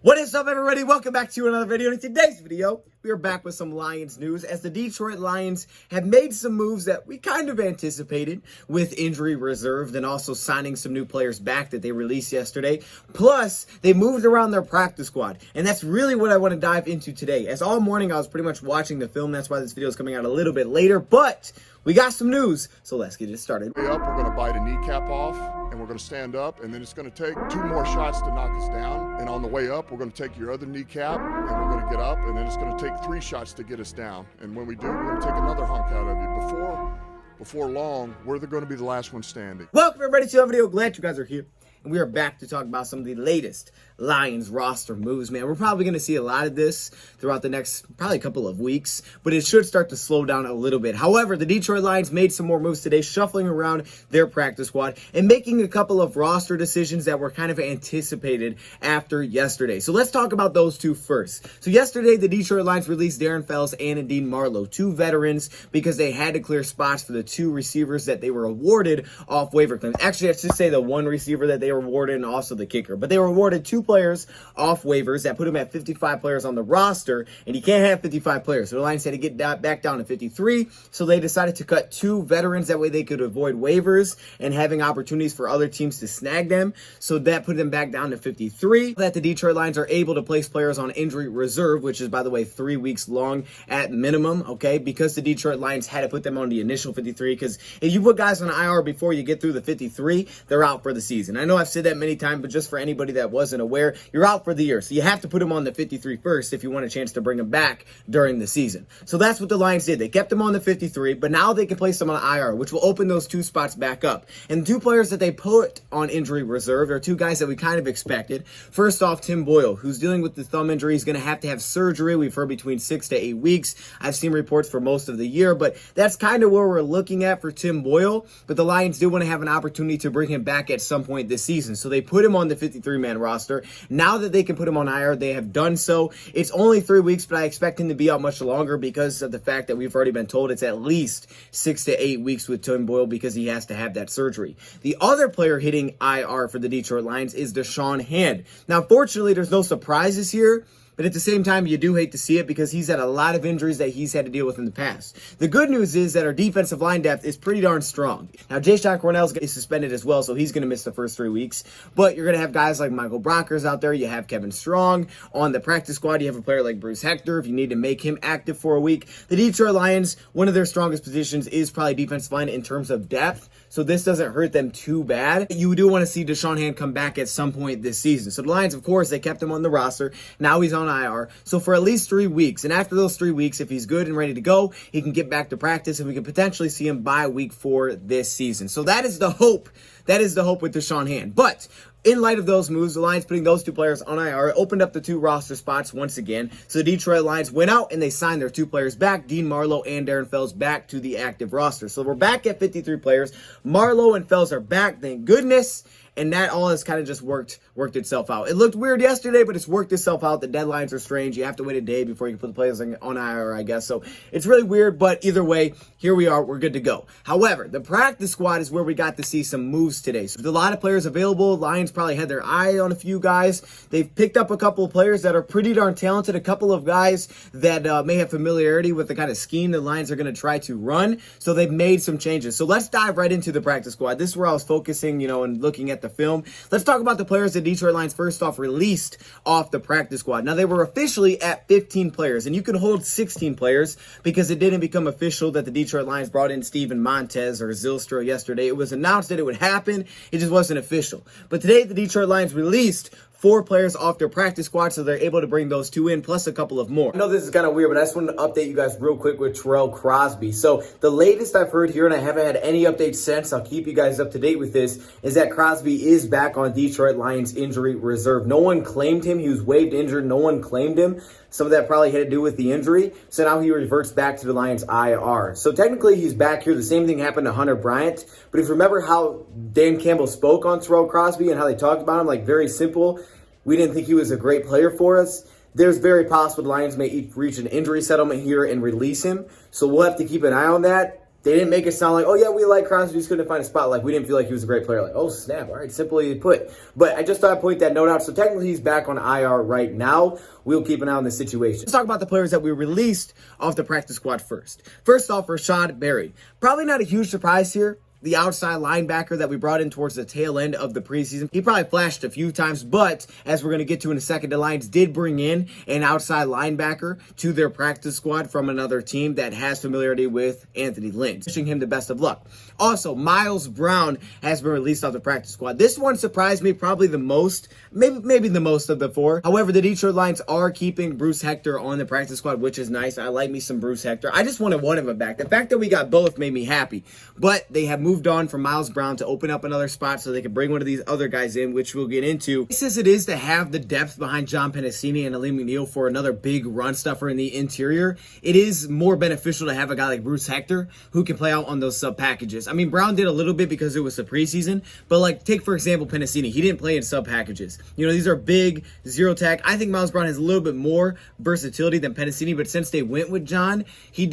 What is up, everybody? Welcome back to another video. In today's video, we are back with some Lions news as the Detroit Lions have made some moves that we kind of anticipated with injury reserved and also signing some new players back that they released yesterday. Plus, they moved around their practice squad, and that's really what I want to dive into today. As all morning, I was pretty much watching the film. That's why this video is coming out a little bit later, but we got some news, so let's get it started. Way up, we're going to bite a kneecap off, and we're going to stand up, and then it's going to take 2 more shots to knock us down. And on the way up, we're going to take your other kneecap, and we're going to get up, and then it's going to take 3 shots to get us down. And when we do, we're going to take another hunk out of you. Before long, we're going to be the last one standing. Welcome, everybody, to the video. Glad you guys are here. And we are back to talk about some of the latest Lions roster moves, man. We're probably going to see a lot of this throughout the next probably couple of weeks, but it should start to slow down a little bit. However, the Detroit Lions made some more moves today, shuffling around their practice squad and making a couple of roster decisions that were kind of anticipated after yesterday. So let's talk about those two first. So yesterday, the Detroit Lions released Darren Fells and Indeed Marlowe, 2 veterans, because they had to clear spots for the 2 receivers that they were awarded off waiver claims. Actually, I should say the 1 receiver that they were awarded and also the kicker. But they were awarded 2 players off waivers that put them at 55 players on the roster, and you can't have 55 players. So the Lions had to get back down to 53, so they decided to cut 2 veterans. That way they could avoid waivers and having opportunities for other teams to snag them. So that put them back down to 53. That the Detroit Lions are able to place players on injury reserve, which is, by the way, 3 weeks long at minimum, okay? Because the Detroit Lions had to put them on the initial 53, because if you put guys on IR before you get through the 53, they're out for the season. I know I've said that many times, but just for anybody that wasn't aware, you're out for the year. So you have to put them on the 53 first if you want a chance to bring them back during the season. So that's what the Lions did. They kept them on the 53, but now they can place them on IR, which will open those 2 spots back up. And the 2 players that they put on injury reserve are 2 guys that we kind of expected. First off, Tim Boyle, who's dealing with the thumb injury. He's going to have surgery. We've heard between 6 to 8 weeks. I've seen reports for most of the year, but that's kind of where we're looking at for Tim Boyle. But the Lions do want to have an opportunity to bring him back at some point this season. So they put him on the 53-man roster. Now that they can put him on IR, they have done so. It's only 3 weeks, but I expect him to be out much longer because of the fact that we've already been told it's at least 6 to 8 weeks with Tim Boyle because he has to have that surgery. The other player hitting IR for the Detroit Lions is Da'Shawn Hand. Now, fortunately, there's no surprises here, but at the same time, you do hate to see it because he's had a lot of injuries that he's had to deal with in the past. The good news is that our defensive line depth is pretty darn strong. Now, Jayshon Cornell's going to be suspended as well, so he's going to miss the first 3 weeks. But you're going to have guys like Michael Bronkers out there. You have Kevin Strong on the practice squad. You have a player like Bruce Hector if you need to make him active for a week. The Detroit Lions, one of their strongest positions is probably defensive line in terms of depth. So this doesn't hurt them too bad. You do want to see Da'Shawn Hand come back at some point this season. So the Lions, of course, they kept him on the roster. Now he's on IR. So for at least 3 weeks. And after those 3 weeks, if he's good and ready to go, he can get back to practice and we can potentially see him by week 4 this season. So that is the hope. That is the hope with Da'Shawn Hand. But in light of those moves, the Lions putting those 2 players on IR opened up the 2 roster spots once again. So the Detroit Lions went out and they signed their 2 players back, Dean Marlowe and Darren Fells, back to the active roster. So we're back at 53 players. Marlowe and Fells are back, thank goodness. And that all has kind of just worked itself out. It looked weird yesterday, but it's worked itself out. The deadlines are strange. You have to wait a day before you can put the players on IR, I guess. So it's really weird, but either way, here we are. We're good to go. However, the practice squad is where we got to see some moves today. So with a lot of players available, Lions probably had their eye on a few guys. They've picked up a couple of players that are pretty darn talented, a couple of guys that may have familiarity with the kind of scheme the Lions are going to try to run. So they've made some changes. So let's dive right into the practice squad. This is where I was focusing, and looking at the film. Let's talk about the players that Detroit Lions first off released off the practice squad. Now, they were officially at 15 players, and you can hold 16 players because it didn't become official that the Detroit Lions brought in Steven Montez or Zylstra yesterday. It was announced that it would happen. It just wasn't official. But today, the Detroit Lions released 4 players off their practice squad, so they're able to bring those 2 in, plus a couple of more. I know this is kind of weird, but I just wanted to update you guys real quick with Terrell Crosby. So the latest I've heard here, and I haven't had any updates since, I'll keep you guys up to date with this, is that Crosby is back on Detroit Lions injury reserve. No one claimed him. He was waived injured. No one claimed him. Some of that probably had to do with the injury. So now he reverts back to the Lions IR. So technically he's back here. The same thing happened to Hunter Bryant. But if you remember how Dan Campbell spoke on Terrell Crosby and how they talked about him, like very simple, we didn't think he was a great player for us. There's very possible the Lions may reach an injury settlement here and release him. So we'll have to keep an eye on that. They didn't make it sound like, oh yeah, we like Crosby, just couldn't find a spot. Like, we didn't feel like he was a great player. Like, oh snap, all right, simply put. But I just thought I'd point that note out. So technically he's back on IR right now. We'll keep an eye on the situation. Let's talk about the players that we released off the practice squad first. First off, Rashad Berry. Probably not a huge surprise here. The outside linebacker that we brought in towards the tail end of the preseason. He probably flashed a few times, but as we're going to get to in a second, the Lions did bring in an outside linebacker to their practice squad from another team that has familiarity with Anthony Lynn. Wishing him the best of luck. Also, Miles Brown has been released off the practice squad. This one surprised me probably the most, maybe the most of the four. However, the Detroit Lions are keeping Bruce Hector on the practice squad, which is nice. I like me some Bruce Hector. I just wanted one of them back. The fact that we got both made me happy, but they have moved on from Miles Brown to open up another spot so they can bring one of these other guys in, which we'll get into. Nice as it is to have the depth behind John Pennicini and Lemonier for another big run stuffer in the interior, it is more beneficial to have a guy like Bruce Hector who can play out on those sub packages. I mean, Brown did a little bit because it was the preseason, but like take for example Pennicini, he didn't play in sub packages. You know, these are big zero tack. I think Miles Brown has a little bit more versatility than Pennicini, but since they went with John, he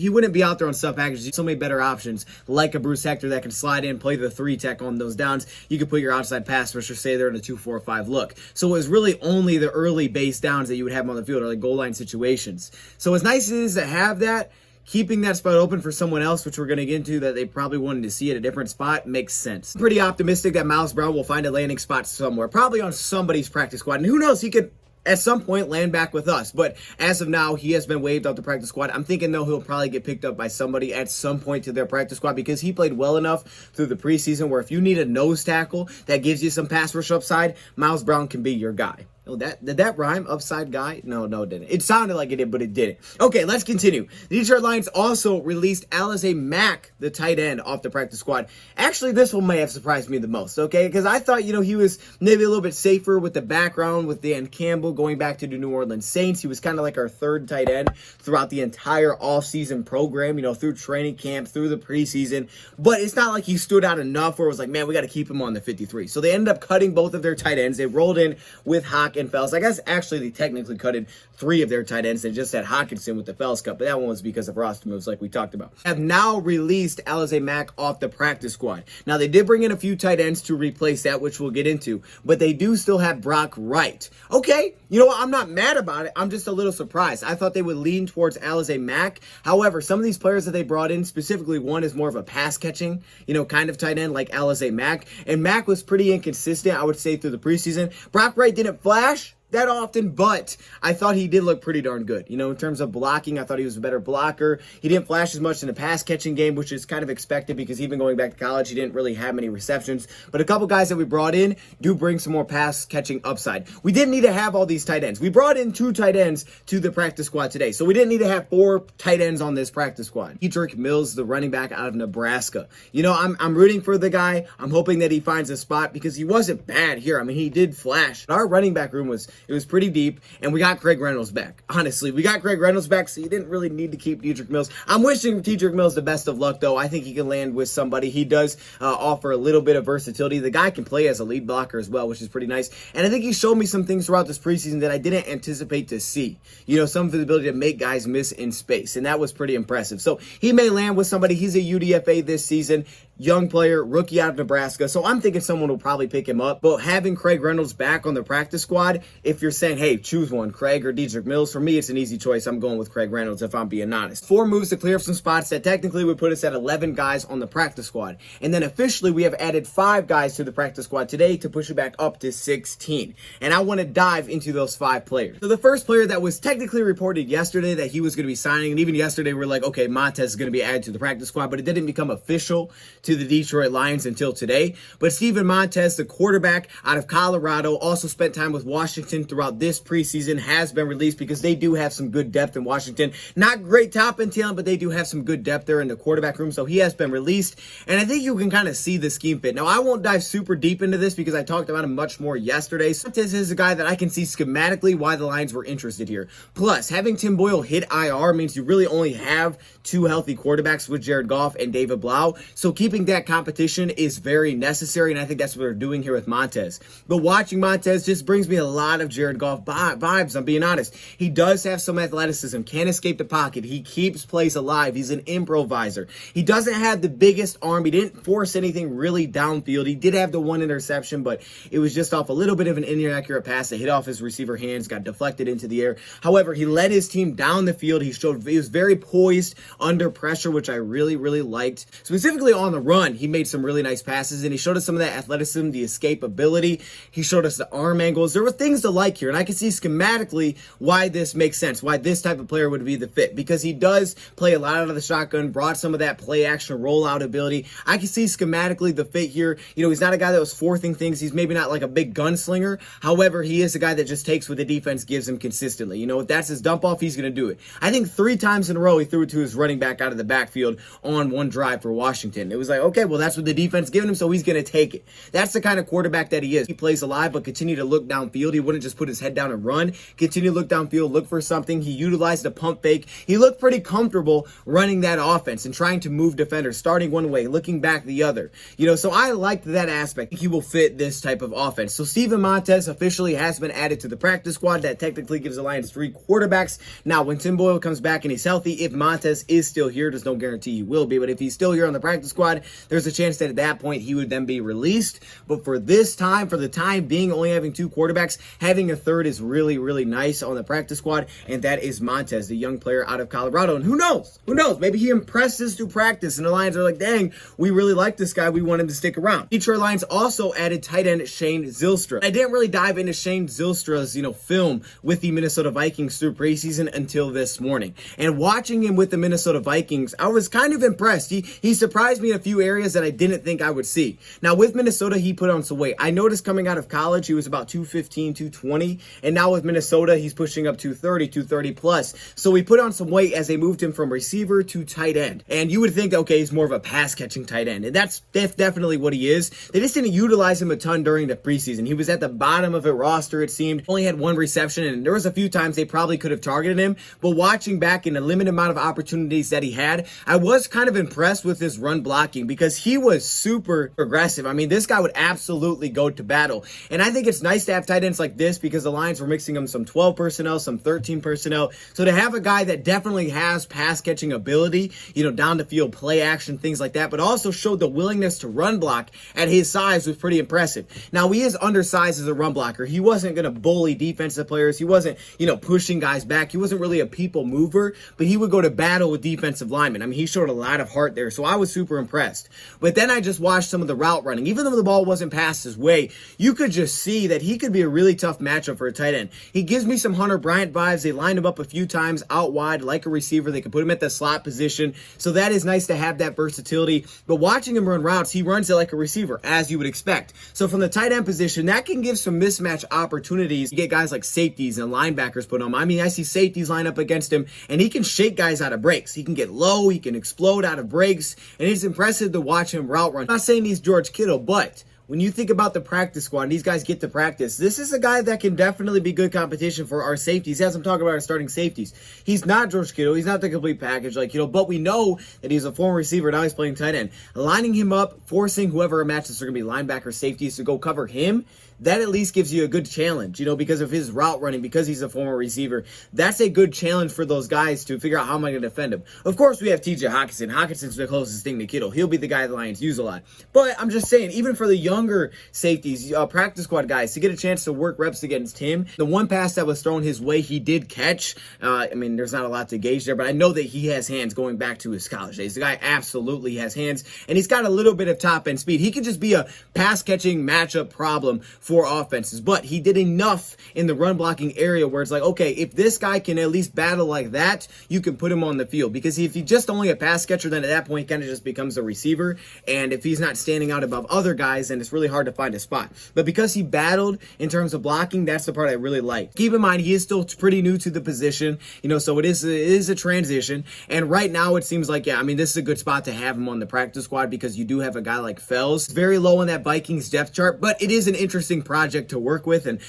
wouldn't be out there on sub packages. There's so many better options like a Bruce Hector that can slide in, play the 3-tech on those downs. You could put your outside pass rusher, say they're in a 2-4-5 look. So it was really only the early base downs that you would have on the field or like goal line situations. So as nice as it is to have that, keeping that spot open for someone else, which we're going to get into, that they probably wanted to see at a different spot, makes sense. I'm pretty optimistic that Miles Brown will find a landing spot somewhere, probably on somebody's practice squad. And who knows, he could at some point land back with us. But as of now, he has been waived off the practice squad. I'm thinking, though, he'll probably get picked up by somebody at some point to their practice squad because he played well enough through the preseason where if you need a nose tackle that gives you some pass rush upside, Miles Brown can be your guy. Oh, did that rhyme? Upside guy? No, it didn't. It sounded like it did, but it didn't. Okay, let's continue. The Detroit Lions also released Alize Mack, the tight end, off the practice squad. Actually, this one may have surprised me the most, okay? Because I thought, he was maybe a little bit safer with the background with Dan Campbell going back to the New Orleans Saints. He was kind of like our third tight end throughout the entire offseason program, through training camp, through the preseason. But it's not like he stood out enough where it was like, man, we got to keep him on the 53. So they ended up cutting both of their tight ends. They rolled in with Hawk and Fells. I guess actually they technically cutted 3 of their tight ends. They just had Hawkinson with the Fells cut, but that one was because of roster moves like we talked about. Have now released Alize Mack off the practice squad. Now they did bring in a few tight ends to replace that, which we'll get into, but they do still have Brock Wright. Okay, you know what? I'm not mad about it. I'm just a little surprised. I thought they would lean towards Alize Mack. However, some of these players that they brought in, specifically one is more of a pass catching, kind of tight end like Alize Mack, and Mack was pretty inconsistent, I would say, through the preseason. Brock Wright didn't flash that often, but I thought he did look pretty darn good. In terms of blocking, I thought he was a better blocker. He didn't flash as much in the pass catching game, which is kind of expected because even going back to college, he didn't really have many receptions. But a couple guys that we brought in do bring some more pass catching upside. We didn't need to have all these tight ends. We brought in 2 tight ends to the practice squad today, so we didn't need to have 4 tight ends on this practice squad. Dedrick Mills, the running back out of Nebraska. I'm rooting for the guy. I'm hoping that he finds a spot because he wasn't bad here. I mean, he did flash. Our running back room was pretty deep, and we got Craig Reynolds back. Honestly, we got Craig Reynolds back, so you didn't really need to keep Dedrick Mills. I'm wishing Dedrick Mills the best of luck, though. I think he can land with somebody. He does offer a little bit of versatility. The guy can play as a lead blocker as well, which is pretty nice. And I think he showed me some things throughout this preseason that I didn't anticipate to see. Some of the ability to make guys miss in space, and that was pretty impressive. So he may land with somebody. He's a UDFA this season. Young player, rookie out of Nebraska. So I'm thinking someone will probably pick him up. But having Craig Reynolds back on the practice squad, if you're saying, hey, choose one, Craig or Dedrick Mills, for me, it's an easy choice. I'm going with Craig Reynolds if I'm being honest. 4 moves to clear up some spots that technically would put us at 11 guys on the practice squad. And then officially, we have added 5 guys to the practice squad today to push it back up to 16. And I want to dive into those 5 players. So the first player that was technically reported yesterday that he was going to be signing, and even yesterday we were like, okay, Montez is going to be added to the practice squad, but it didn't become official to the Detroit Lions until today. But Steven Montez, the quarterback out of Colorado, also spent time with Washington throughout this preseason, has been released because they do have some good depth in Washington. Not great top end talent, but they do have some good depth there in the quarterback room, so he has been released. And I think you can kind of see the scheme fit. Now, I won't dive super deep into this because I talked about him much more yesterday. Montez is a guy that I can see schematically why the Lions were interested here. Plus, having Tim Boyle hit IR means you really only have 2 healthy quarterbacks with Jared Goff and David Blau. So keeping think that competition is very necessary, and I think that's what they're doing here with Montez. But watching Montez just brings me a lot of Jared Goff vibes, I'm being honest. He does have some athleticism, can't escape the pocket. He keeps plays alive. He's an improviser. He doesn't have the biggest arm. He didn't force anything really downfield. He did have the one interception, but it was just off a little bit of an inaccurate pass that hit off his receiver hands, got deflected into the air. However, he led his team down the field. He was very poised under pressure, which I really, really liked. Specifically on the run, he made some really nice passes, and he showed us some of that athleticism, the escapability. He showed us the arm angles. There were things to like here, and I can see schematically why this makes sense, why this type of player would be the fit, because he does play a lot out of the shotgun, brought some of that play action rollout ability. I can see schematically the fit here. You know, he's not a guy that was forcing things. He's maybe not like a big gunslinger. However, he is a guy that just takes what the defense gives him consistently. You know, if that's his dump off, he's going to do it. I think 3 times in a row he threw it to his running back out of the backfield on one drive for Washington. It was like, okay, well, that's what the defense giving him, so he's going to take it. That's the kind of quarterback that he is. He plays alive, but continue to look downfield. He wouldn't just put his head down and run. Continue to look downfield, look for something. He utilized a pump fake. He looked pretty comfortable running that offense and trying to move defenders, starting one way, looking back the other. You know, so I liked that aspect. He will fit this type of offense. So Steven Montez officially has been added to the practice squad. That technically gives the Lions 3 quarterbacks. Now, when Tim Boyle comes back and he's healthy, if Montez is still here, there's no guarantee he will be, but if he's still here on the practice squad, there's a chance that at that point he would then be released. But for this time, for the time being, only having 2 quarterbacks, having a third is really, really nice on the practice squad, and that is Montez, the young player out of Colorado. And who knows? Who knows? Maybe he impresses through practice, and the Lions are like, dang, we really like this guy. We want him to stick around. Detroit Lions also added tight end Shane Zylstra. I didn't really dive into Shane Zylstra's, film with the Minnesota Vikings through preseason until this morning. And watching him with the Minnesota Vikings, I was kind of impressed. He surprised me in a few areas that I didn't think I would see. Now, with Minnesota, he put on some weight. I noticed coming out of college, he was about 215, 220. And now with Minnesota, he's pushing up 230 plus. So he put on some weight as they moved him from receiver to tight end. And you would think, okay, he's more of a pass-catching tight end. And that's definitely what he is. They just didn't utilize him a ton during the preseason. He was at the bottom of a roster, it seemed. Only had 1 reception, and there was a few times they probably could have targeted him. But watching back in the limited amount of opportunities that he had, I was kind of impressed with his run blocking because he was super aggressive. I mean, this guy would absolutely go to battle. And I think it's nice to have tight ends like this because the Lions were mixing them some 12 personnel, some 13 personnel. So to have a guy that definitely has pass-catching ability, down the field, play action, things like that, but also showed the willingness to run block at his size was pretty impressive. Now, he is undersized as a run blocker. He wasn't going to bully defensive players. He wasn't, pushing guys back. He wasn't really a people mover, but he would go to battle with defensive linemen. I mean, he showed a lot of heart there, so I was super impressed. But then I just watched some of the route running. Even though the ball wasn't passed his way, you could just see that he could be a really tough matchup for a tight end. He gives me some Hunter Bryant vibes. They lined him up a few times out wide like a receiver. They could put him at the slot position, so that is nice to have that versatility. But watching him run routes, he runs it like a receiver, as you would expect. So from the tight end position, that can give some mismatch opportunities. You get guys like safeties and linebackers put on him. I mean, I see safeties line up against him, and he can shake guys out of breaks. He can get low, he can explode out of breaks, and it's impressive to watch him route run. I'm not saying he's George Kittle, but when you think about the practice squad, and these guys get to practice, this is a guy that can definitely be good competition for our safeties. As I'm talking about our starting safeties, he's not George Kittle. He's not the complete package like Kittle, but we know that he's a former receiver. Now he's playing tight end. Lining him up, forcing whoever matches are going to be linebacker safeties to go cover him, that at least gives you a good challenge, because of his route running, because he's a former receiver. That's a good challenge for those guys to figure out how am I going to defend him. Of course, we have TJ Hockenson. Hockenson's the closest thing to Kittle. He'll be the guy the Lions use a lot. But I'm just saying, even for the younger safeties, practice squad guys, to get a chance to work reps against him, the one pass that was thrown his way, he did catch. There's not a lot to gauge there, but I know that he has hands going back to his college days. The guy absolutely has hands, and he's got a little bit of top-end speed. He could just be a pass-catching matchup problem for offenses, but he did enough in the run blocking area where it's like, okay, if this guy can at least battle like that, you can put him on the field, because if he's just only a pass catcher, then at that point he kind of just becomes a receiver, and if he's not standing out above other guys, then it's really hard to find a spot. But because he battled in terms of blocking, that's the part I really like. Keep in mind, he is still pretty new to the position, so it is a transition, and right now it seems like, this is a good spot to have him on the practice squad because you do have a guy like Fells. Very low on that Vikings depth chart, but it is an interesting interesting project to work with. And,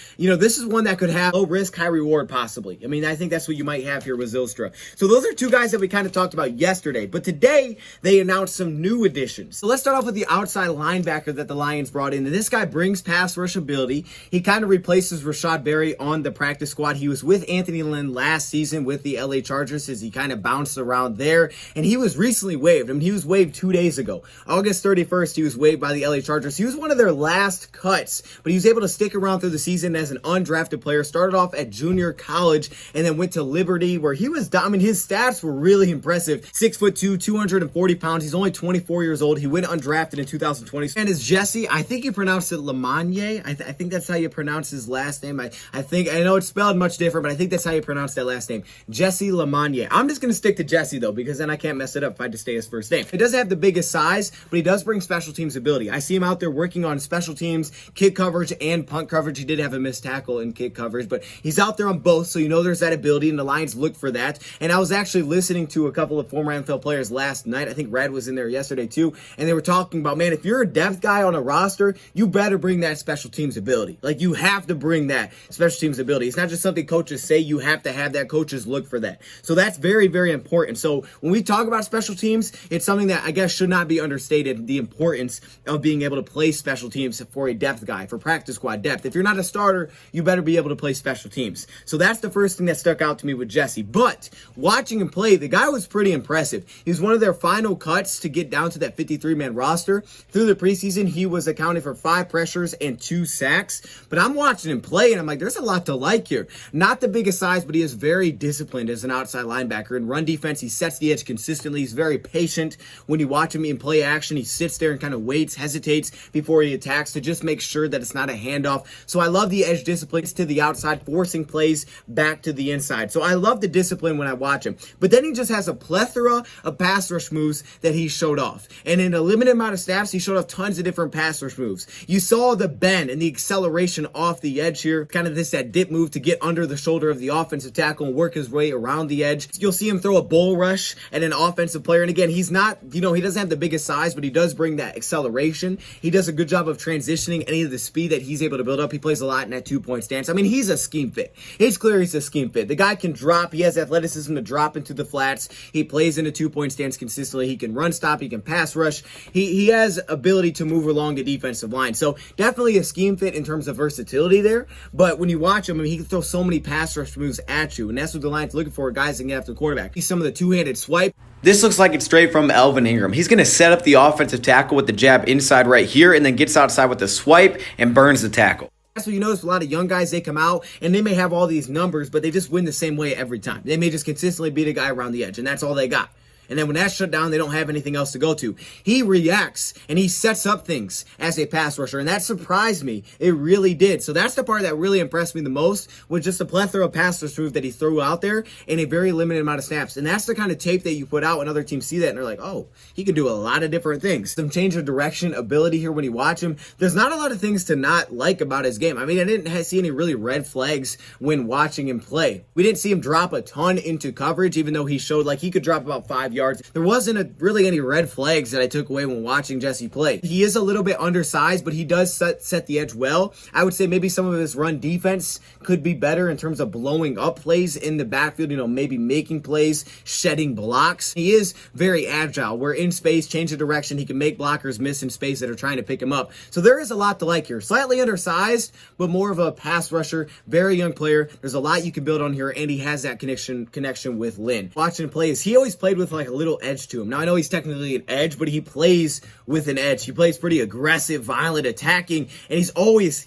this is one that could have low risk, high reward possibly. I mean, I think that's what you might have here with Zylstra. So those are two guys that we kind of talked about yesterday. But today, they announced some new additions. So let's start off with the outside linebacker that the Lions brought in. And this guy brings pass rush ability. He kind of replaces Rashad Berry on the practice squad. He was with Anthony Lynn last season with the LA Chargers as he kind of bounced around there. And he was recently waived. I mean, he was waived 2 days ago. August 31st, he was waived by the LA Chargers. He was one of their last cuts, but he was able to stick around through the season as an undrafted player. Started off at junior college and then went to Liberty where he was, his stats were really impressive. 6'2", 240 pounds. He's only 24 years old. He went undrafted in 2020. And is Jesse, I think you pronounce it Lemonier. I think that's how you pronounce his last name. I know it's spelled much different, but I think that's how you pronounce that last name. Jesse Lemonier. I'm just going to stick to Jesse though, because then I can't mess it up if I just say his first name. He doesn't have the biggest size, but he does bring special teams ability. I see him out there working on special teams, kick coverage, and punt coverage. He did have a missed tackle in kick coverage, but he's out there on both, so there's that ability, and the Lions look for that. And I was actually listening to a couple of former NFL players last night. I think Red was in there yesterday too, and they were talking about, man, if you're a depth guy on a roster, you better bring that special teams ability. Like, you have to bring that special teams ability. It's not just something coaches say. You have to have that. Coaches look for that. So that's very, very important. So when we talk about special teams, it's something that I guess should not be understated, the importance of being able to play special teams for a depth guy, for practice squad depth. If you're not a starter, you better be able to play special teams. So that's the first thing that stuck out to me with Jesse. But watching him play, the guy was pretty impressive. He was one of their final cuts to get down to that 53-man roster. Through the preseason, he was accounting for 5 pressures and 2 sacks. But I'm watching him play, and I'm like, there's a lot to like here. Not the biggest size, but he is very disciplined as an outside linebacker. In run defense, he sets the edge consistently. He's very patient. When you watch him in play action, he sits there and kind of waits, hesitates before he attacks to just make sure that it's not a handoff. So I love the edge discipline to the outside, forcing plays back to the inside. So I love the discipline when I watch him. But then he just has a plethora of pass rush moves that he showed off. And in a limited amount of snaps, he showed off tons of different pass rush moves. You saw the bend and the acceleration off the edge here, kind of that dip move to get under the shoulder of the offensive tackle and work his way around the edge. You'll see him throw a bull rush at an offensive player. And again, he's not, he doesn't have the biggest size, but he does bring that acceleration. He does a good job of transitioning any of the speed that he's able to build up. He plays a lot in that 2-point stance. I mean, he's a scheme fit. It's clear he's a scheme fit. The guy can drop. He has athleticism to drop into the flats. He plays in a 2-point stance consistently. He can run stop. He can pass rush. He has ability to move along the defensive line. So definitely a scheme fit in terms of versatility there. But when you watch him, he can throw so many pass rush moves at you. And that's what the Lions looking for, guys that can get after the quarterback. He's some of the two-handed swipe. This looks like it's straight from Elvin Ingram. He's going to set up the offensive tackle with the jab inside right here and then gets outside with the swipe and burns the tackle. That's what you notice with a lot of young guys. They come out and they may have all these numbers, but they just win the same way every time. They may just consistently beat a guy around the edge, and that's all they got. And then when that's shut down, they don't have anything else to go to. He reacts and he sets up things as a pass rusher. And that surprised me. It really did. So that's the part that really impressed me the most, was just the plethora of pass rush moves that he threw out there in a very limited amount of snaps. And that's the kind of tape that you put out when other teams see that and they're like, oh, he can do a lot of different things. Some change of direction ability here when you watch him. There's not a lot of things to not like about his game. I mean, I didn't see any really red flags when watching him play. We didn't see him drop a ton into coverage, even though he showed like he could drop about 5 yards. There wasn't really any red flags that I took away when watching Jesse play. He is a little bit undersized, but he does set the edge well. I would say maybe some of his run defense could be better in terms of blowing up plays in the backfield, maybe making plays, shedding blocks. He is very agile. We're in space, change of direction. He can make blockers miss in space that are trying to pick him up. So there is a lot to like here. Slightly undersized, but more of a pass rusher, very young player. There's a lot you can build on here, and he has that connection with Lynn. Watching him play, he always played with like a little edge to him. Now, I know he's technically an edge, but he plays with an edge. He plays pretty aggressive, violent, attacking, and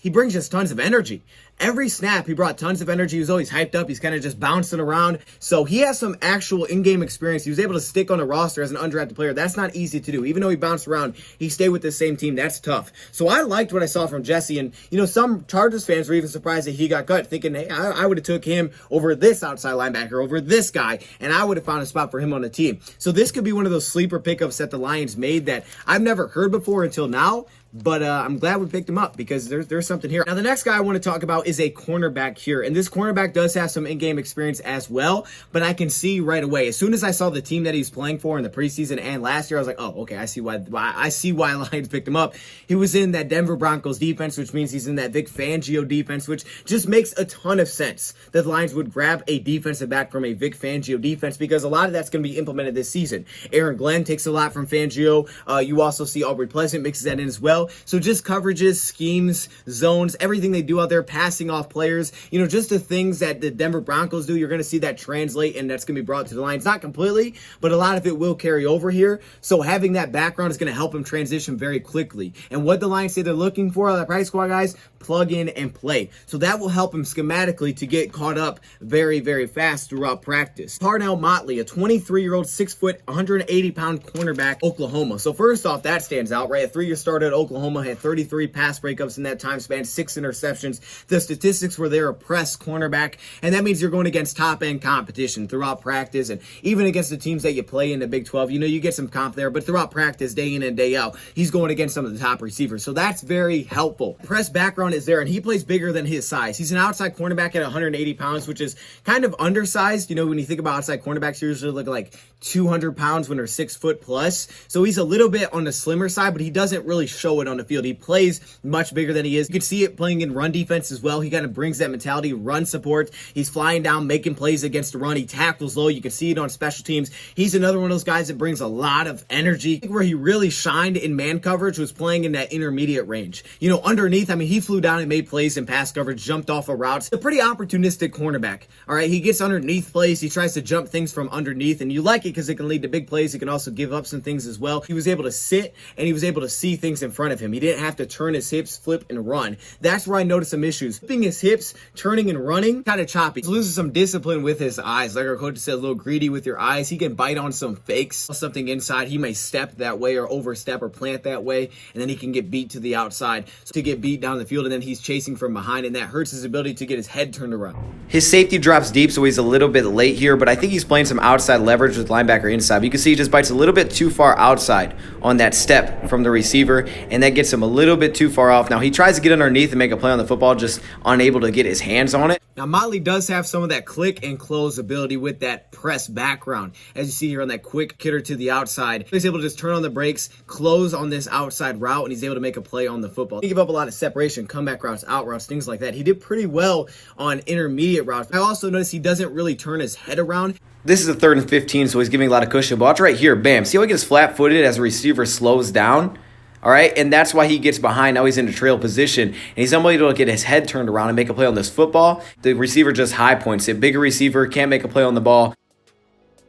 he brings us tons of energy. Every snap, he brought tons of energy. He was always hyped up. He's kind of just bouncing around. So he has some actual in-game experience. He was able to stick on a roster as an undrafted player. That's not easy to do. Even though he bounced around, he stayed with the same team. That's tough. So I liked what I saw from Jesse. And, some Chargers fans were even surprised that he got cut, thinking, hey, I would have took him over this outside linebacker, over this guy, and I would have found a spot for him on the team. So this could be one of those sleeper pickups that the Lions made that I've never heard before until now. but I'm glad we picked him up because there's something here. Now, the next guy I want to talk about is a cornerback here, and this cornerback does have some in-game experience as well, but I can see right away, as soon as I saw the team that he's playing for in the preseason and last year, I was like, oh, okay, I see why Lions picked him up. He was in that Denver Broncos defense, which means he's in that Vic Fangio defense, which just makes a ton of sense that the Lions would grab a defensive back from a Vic Fangio defense because a lot of that's going to be implemented this season. Aaron Glenn takes a lot from Fangio. You also see Aubrey Pleasant mixes that in as well. So just coverages, schemes, zones, everything they do out there, passing off players, just the things that the Denver Broncos do, you're going to see that translate, and that's going to be brought to the Lions. Not completely, but a lot of it will carry over here. So having that background is going to help him transition very quickly. And what the Lions say they're looking for out of the practice squad guys, plug in and play. So that will help him schematically to get caught up very, very fast throughout practice. Parnell Motley, a 23-year-old, 6 foot, 180-pound cornerback, Oklahoma. So first off, that stands out, right? A 3-year starter at Oklahoma, had 33 pass breakups in that time span, 6 interceptions. The statistics were they're a press cornerback, and that means you're going against top-end competition throughout practice, and even against the teams that you play in the Big 12. You get some comp there, but throughout practice, day in and day out, he's going against some of the top receivers. So that's very helpful. Press background is there, and he plays bigger than his size. He's an outside cornerback at 180 pounds, which is kind of undersized. When you think about outside cornerbacks, they usually look like 200 pounds when they're 6 foot plus. So he's a little bit on the slimmer side, but he doesn't really show it on the field. He plays much bigger than he is. You can see it playing in run defense as well. He kind of brings that mentality, run support. He's flying down, making plays against the run. He tackles low. You can see it on special teams. He's another one of those guys that brings a lot of energy. I think where he really shined in man coverage was playing in that intermediate range. Underneath, he flew down and made plays in pass coverage, jumped off of routes. A pretty opportunistic cornerback. All right, he gets underneath plays. He tries to jump things from underneath, and you like it because it can lead to big plays. He can also give up some things as well. He was able to sit, and he was able to see things in front of him. He didn't have to turn his hips, flip, and run. That's where I noticed some issues. Flipping his hips, turning and running, kind of choppy. He's losing some discipline with his eyes. Like our coach said, a little greedy with your eyes. He can bite on some fakes, something inside. He may step that way or overstep or plant that way, and then he can get beat to the outside. So to get beat down the field, and then he's chasing from behind, and that hurts his ability to get his head turned around. His safety drops deep, so he's a little bit late here, but I think he's playing some outside leverage with linebacker inside. But you can see he just bites a little bit too far outside on that step from the receiver, and that gets him a little bit too far off. Now, he tries to get underneath and make a play on the football, just unable to get his hands on it. Now, Motley does have some of that click and close ability with that press background. As you see here on that quick hitter to the outside, he's able to just turn on the brakes, close on this outside route, and he's able to make a play on the football. He gave up a lot of separation, comeback routes, out routes, things like that. He did pretty well on intermediate routes. I also noticed he doesn't really turn his head around. This is a 3rd and 15, so he's giving a lot of cushion. But watch right here, bam. See how he gets flat-footed as the receiver slows down? All right, and that's why he gets behind. Now he's in a trail position, and he's unable to get his head turned around and make a play on this football. The receiver just high points it. Bigger receiver, can't make a play on the ball.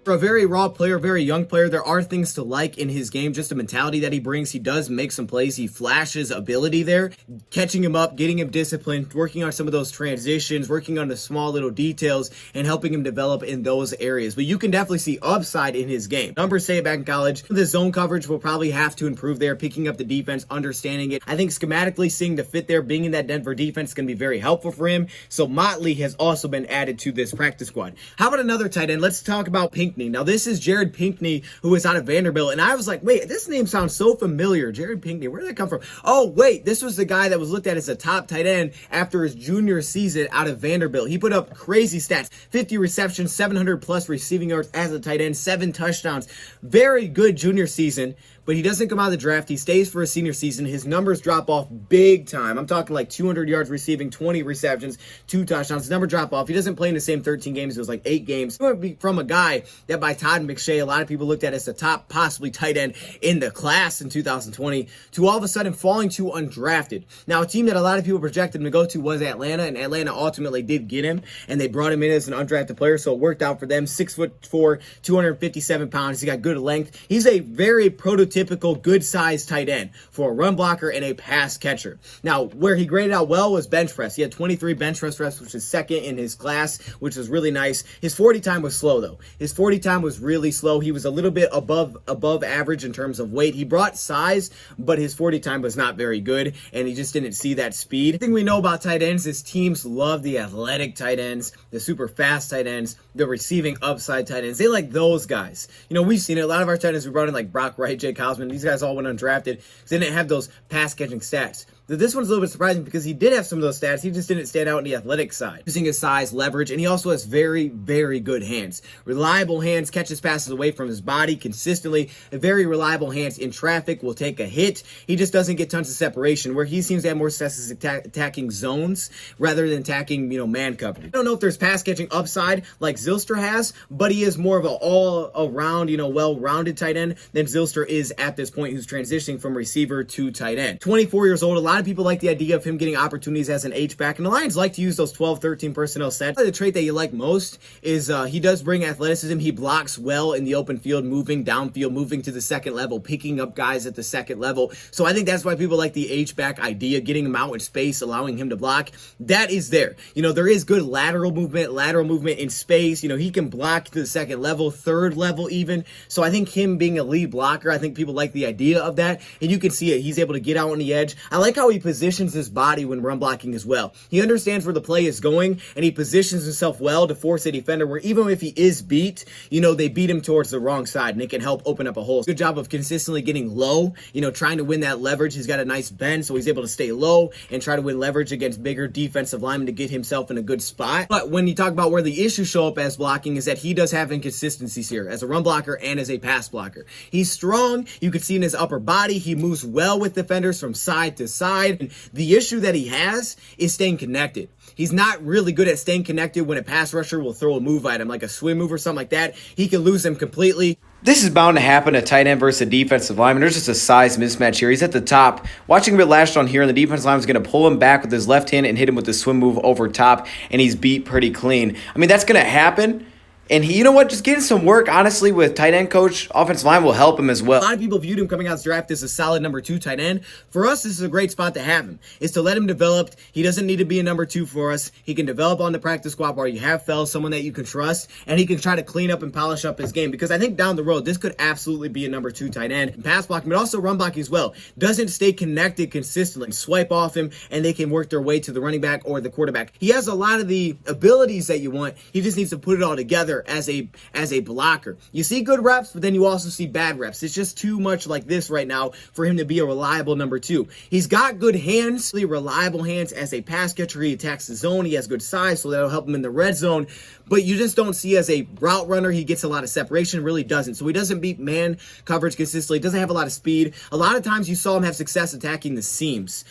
For a very raw player, very young player, there are things to like in his game, just the mentality that he brings. He does make some plays. He flashes ability there, catching him up, getting him disciplined, working on some of those transitions, working on the small little details, and helping him develop in those areas. But you can definitely see upside in his game. Numbers say it back in college. The zone coverage will probably have to improve there, picking up the defense, understanding it. I think schematically seeing the fit there, being in that Denver defense is going to be very helpful for him. So Motley has also been added to this practice squad. How about another tight end? Let's talk about Pinkney. Now, this is Jared Pinkney, who is out of Vanderbilt, and I was like, wait, this name sounds so familiar. Jared Pinkney, where did that come from? Oh, wait, this was the guy that was looked at as a top tight end after his junior season out of Vanderbilt. He put up crazy stats, 50 receptions, 700-plus receiving yards as a tight end, 7 touchdowns. Very good junior season, but he doesn't come out of the draft. He stays for a senior season. His numbers drop off big time. I'm talking like 200 yards receiving, 20 receptions, 2 touchdowns. His number drop off. He doesn't play in the same 13 games. It was like 8 games. He went from a guy that by Todd McShay, a lot of people looked at as the top possibly tight end in the class in 2020, to all of a sudden falling to undrafted. Now, a team that a lot of people projected him to go to was Atlanta, and Atlanta ultimately did get him, and they brought him in as an undrafted player, so it worked out for them. 6'4", 257 pounds. He got good length. He's a very prototypical good-sized tight end for a run blocker and a pass catcher. Now, where he graded out well was bench press. He had 23 bench press reps, which is second in his class, which was really nice. His 40 time was slow, though. His 40 time was really slow. He was a little bit above average in terms of weight. He brought size, but his 40 time was not very good, and he just didn't see that speed. The thing we know about tight ends is teams love the athletic tight ends, the super fast tight ends, the receiving upside tight ends. They like those guys. You know, we've seen it. A lot of our tight ends we brought in like Brock Wright, Jake Hausman. These guys all went undrafted because they didn't have those pass-catching stats. This one's a little bit surprising because he did have some of those stats. He just didn't stand out on the athletic side. Using his size, leverage, and he also has very, very good hands. Reliable hands, catches passes away from his body consistently. Very reliable hands in traffic, will take a hit. He just doesn't get tons of separation, where he seems to have more success attacking zones rather than attacking, man coverage. I don't know if there's pass catching upside like Zylstra has, but he is more of an all-around, well-rounded tight end than Zylstra is at this point, who's transitioning from receiver to tight end. 24 years old, a lot of people like the idea of him getting opportunities as an H-back, and the Lions like to use those 12-13 personnel sets. The trait that you like most is he does bring athleticism. He blocks well in the open field, moving downfield, moving to the second level, picking up guys at the second level. So I think that's why people like the H-back idea, getting him out in space, allowing him to block. That is there. There is good lateral movement in space. He can block to the second level, third level even. So I think him being a lead blocker, I think people like the idea of that, and you can see it. He's able to get out on the edge. I like how he positions his body when run blocking as well. He understands where the play is going, and he positions himself well to force a defender where even if he is beat, they beat him towards the wrong side, and it can help open up a hole. Good job of consistently getting low, trying to win that leverage. He's got a nice bend, so he's able to stay low and try to win leverage against bigger defensive linemen to get himself in a good spot. But when you talk about where the issues show up as blocking is that he does have inconsistencies here as a run blocker and as a pass blocker. He's strong. You can see in his upper body. He moves well with defenders from side to side. And the issue that he has is staying connected. He's not really good at staying connected when a pass rusher will throw a move at him, like a swim move or something like that. He can lose him completely. This is bound to happen, a tight end versus a defensive lineman. There's just a size mismatch here. He's at the top. Watching him get lashed on here, and the defensive lineman is going to pull him back with his left hand and hit him with the swim move over top, and he's beat pretty clean. That's going to happen. And he, just getting some work, honestly, with tight end coach, offensive line will help him as well. A lot of people viewed him coming out of the draft as a solid number 2 tight end. For us, this is a great spot to have him, is to let him develop. He doesn't need to be a number 2 for us. He can develop on the practice squad where you have Fells, someone that you can trust, and he can try to clean up and polish up his game, because I think down the road, this could absolutely be a number 2 tight end. And pass blocking, but also run blocking as well. Doesn't stay connected consistently. Swipe off him, and they can work their way to the running back or the quarterback. He has a lot of the abilities that you want. He just needs to put it all together as a blocker. You see good reps, but then you also see bad reps. It's just too much like this right now for him to be a reliable number 2. He's got good hands, reliable hands as a pass catcher. He attacks the zone. He has good size, so that'll help him in the red zone. But you just don't see as a route runner, he gets a lot of separation, really doesn't. So he doesn't beat man coverage consistently, doesn't have a lot of speed. A lot of times you saw him have success attacking the seams,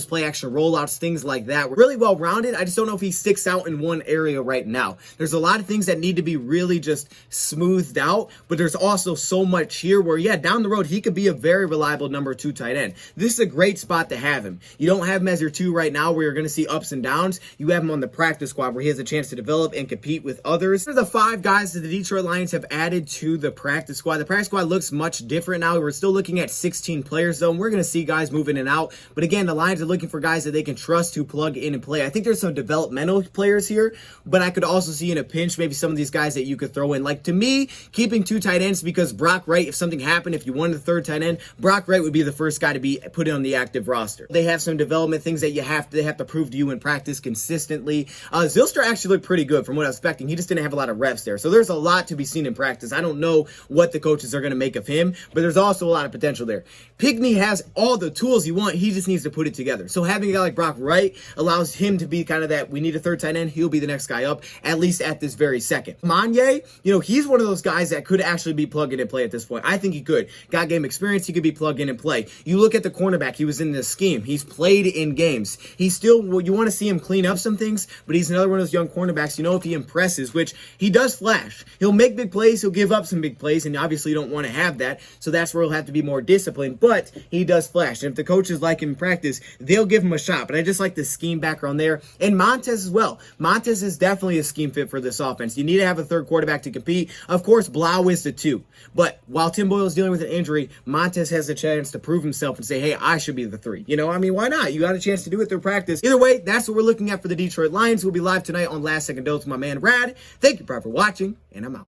play action rollouts, things like that. Really well-rounded. I just don't know if he sticks out in one area right now. There's a lot of things that need to be really just smoothed out, but there's also so much here where, down the road, he could be a very reliable number 2 tight end. This is a great spot to have him. You don't have him as your 2 right now where you're going to see ups and downs. You have him on the practice squad where he has a chance to develop and compete with others. These are the 5 guys that the Detroit Lions have added to the practice squad. The practice squad looks much different now. We're still looking at 16 players though, and we're going to see guys move in and out. But again, the Lions are looking for guys that they can trust to plug in and play. I think there's some developmental players here, but I could also see in a pinch maybe some of these guys that you could throw in. Like, to me, keeping 2 tight ends, because Brock Wright, if something happened, if you wanted a 3rd tight end, Brock Wright would be the first guy to be put on the active roster. They have some development things that they have to prove to you in practice consistently. Zylstra actually looked pretty good from what I was expecting. He just didn't have a lot of reps there. So there's a lot to be seen in practice. I don't know what the coaches are going to make of him, but there's also a lot of potential there. Pinkney has all the tools you want. He just needs to put it together. So having a guy like Brock Wright allows him to be kind of that, we need a 3rd tight end. He'll be the next guy up, at least at this very second. Lemonier, he's one of those guys that could actually be plug in and play at this point. I think he could. Got game experience. He could be plug in and play. You look at the cornerback. He was in the scheme. He's played in games. He's still, you want to see him clean up some things, but he's another one of those young cornerbacks. If he impresses, which he does flash. He'll make big plays. He'll give up some big plays, and obviously you don't want to have that. So that's where he'll have to be more disciplined, but he does flash. And if the coaches like him in practice, they'll give him a shot. But I just like the scheme background there. And Montez as well. Montez is definitely a scheme fit for this offense. You need to have a 3rd quarterback to compete. Of course, Blau is the 2. But while Tim Boyle is dealing with an injury, Montez has a chance to prove himself and say, hey, I should be the 3. Why not? You got a chance to do it through practice. Either way, that's what we're looking at for the Detroit Lions. We'll be live tonight on Last Second Dose with my man Rad. Thank you for watching, and I'm out.